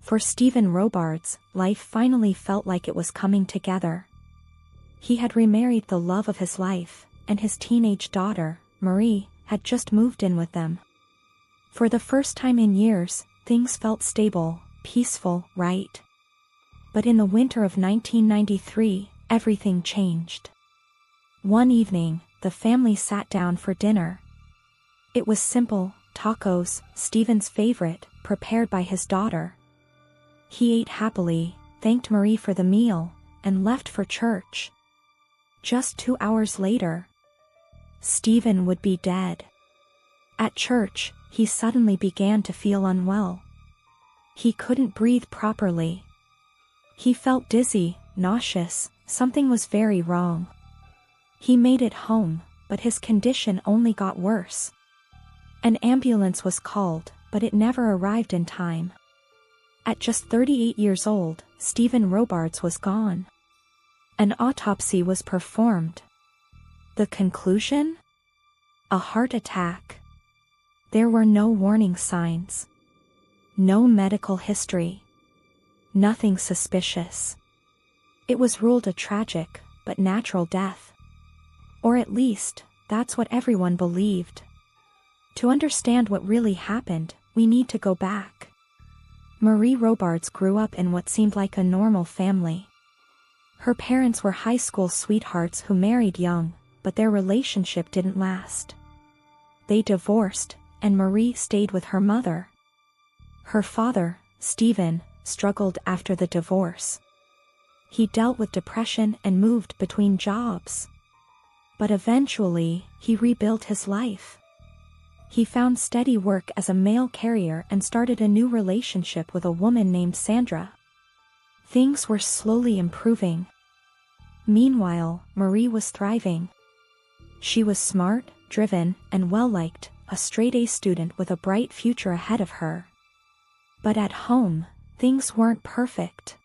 For Stephen Robards, life finally felt like it was coming together. He had remarried the love of his life, and his teenage daughter, Marie, had just moved in with them. For the first time in years, things felt stable, peaceful, right? But in the winter of 1993, everything changed. One evening, the family sat down for dinner. It was simple, tacos, Stephen's favorite, prepared by his daughter. He ate happily, thanked Marie for the meal, and left for church. Just 2 hours later, Stephen would be dead. At church, he suddenly began to feel unwell. He couldn't breathe properly. He felt dizzy, nauseous, something was very wrong. He made it home, but his condition only got worse. An ambulance was called, but it never arrived in time. At just 38 years old, Stephen Robards was gone. An autopsy was performed. The conclusion? A heart attack. There were no warning signs. No medical history. Nothing suspicious. It was ruled a tragic, but natural death. Or at least, that's what everyone believed. To understand what really happened, we need to go back. Marie Robards grew up in what seemed like a normal family. Her parents were high school sweethearts who married young, but their relationship didn't last. They divorced, and Marie stayed with her mother. Her father, Stephen, struggled after the divorce. He dealt with depression and moved between jobs. But eventually, he rebuilt his life. He found steady work as a mail carrier and started a new relationship with a woman named Sandra. Things were slowly improving. Meanwhile, Marie was thriving. She was smart, driven, and well-liked, a straight-A student with a bright future ahead of her. But at home, things weren't perfect.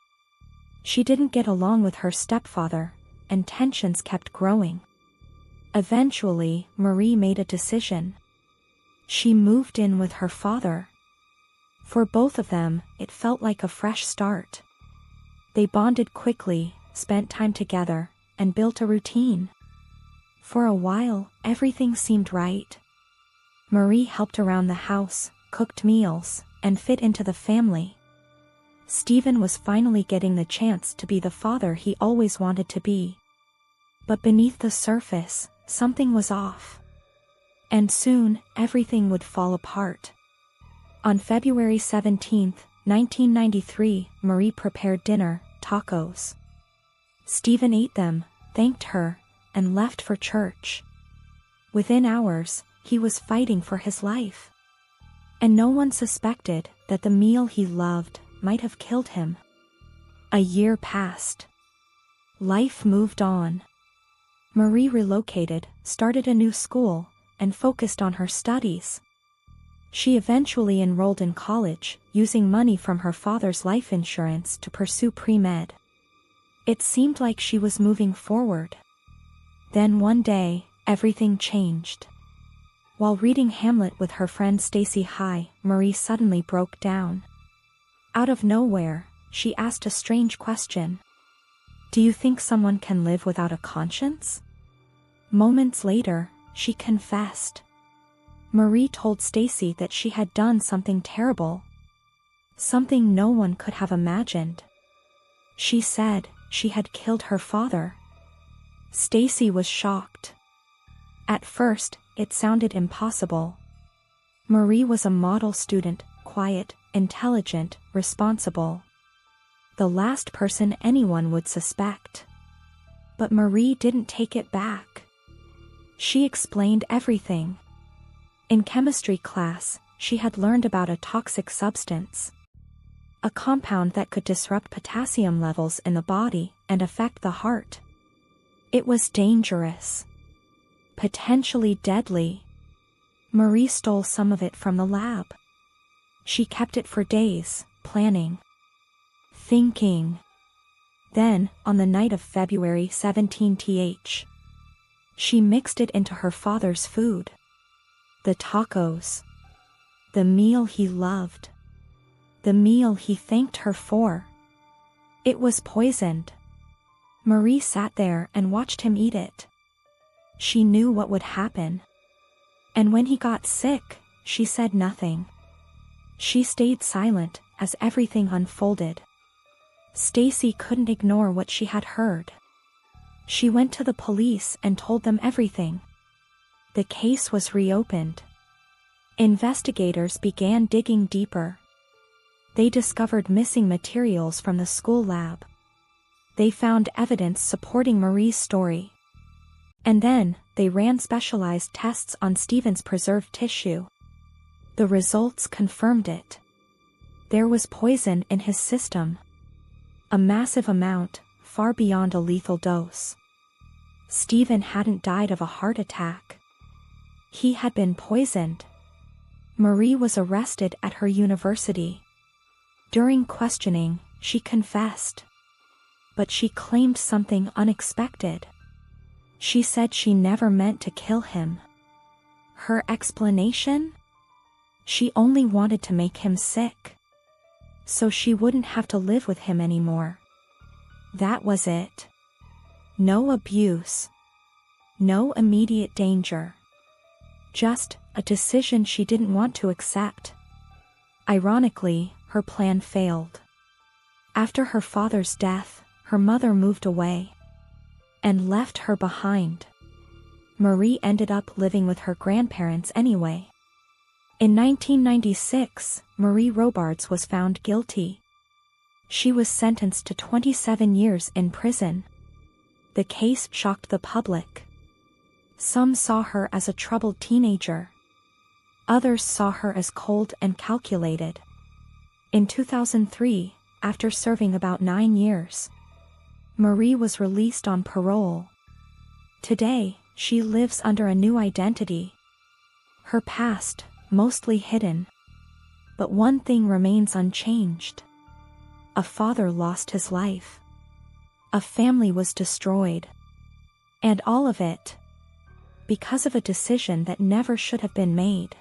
She didn't get along with her stepfather, and tensions kept growing. Eventually, Marie made a decision. She moved in with her father. For both of them, it felt like a fresh start. They bonded quickly, spent time together, and built a routine. For a while, everything seemed right. Marie helped around the house, cooked meals, and fit into the family. Stephen was finally getting the chance to be the father he always wanted to be. But beneath the surface, something was off. And soon, everything would fall apart. On February 17, 1993, Marie prepared dinner, tacos. Stephen ate them, thanked her, and left for church. Within hours, he was fighting for his life. And no one suspected that the meal he loved might have killed him. A year passed. Life moved on. Marie relocated, started a new school, and focused on her studies. She eventually enrolled in college, using money from her father's life insurance to pursue pre-med. It seemed like she was moving forward. Then one day, everything changed. While reading Hamlet with her friend Stacy High, Marie suddenly broke down. Out of nowhere, she asked a strange question. "Do you think someone can live without a conscience?" Moments later, she confessed. Marie told Stacy that she had done something terrible. Something no one could have imagined. She said she had killed her father. Stacy was shocked. At first, it sounded impossible. Marie was a model student, quiet, intelligent, responsible. The last person anyone would suspect. But Marie didn't take it back. She explained everything. In chemistry class, she had learned about a toxic substance. A compound that could disrupt potassium levels in the body and affect the heart. It was dangerous. Potentially deadly. Marie stole some of it from the lab. She kept it for days, planning. Thinking. Then, on the night of February 17th, she mixed it into her father's food. The tacos. The meal he loved. The meal he thanked her for. It was poisoned. Marie sat there and watched him eat it. She knew what would happen. And when he got sick, she said nothing. She stayed silent as everything unfolded. Stacy couldn't ignore what she had heard. She went to the police and told them everything. The case was reopened. Investigators began digging deeper. They discovered missing materials from the school lab. They found evidence supporting Marie's story. And then, they ran specialized tests on Stephen's preserved tissue. The results confirmed it. There was poison in his system. A massive amount, far beyond a lethal dose. Stephen hadn't died of a heart attack. He had been poisoned. Marie was arrested at her university. During questioning, she confessed. But she claimed something unexpected. She said she never meant to kill him. Her explanation? She only wanted to make him sick. So she wouldn't have to live with him anymore. That was it. No abuse. No immediate danger. Just a decision she didn't want to accept. Ironically, her plan failed. After her father's death, her mother moved away and left her behind. Marie ended up living with her grandparents anyway. In 1996, Marie Robards was found guilty. She was sentenced to 27 years in prison. The case shocked the public. Some saw her as a troubled teenager. Others saw her as cold and calculated. In 2003, after serving about 9 years, Marie was released on parole. Today, she lives under a new identity. Her past, mostly hidden. But one thing remains unchanged. A father lost his life. A family was destroyed. And all of it, because of a decision that never should have been made.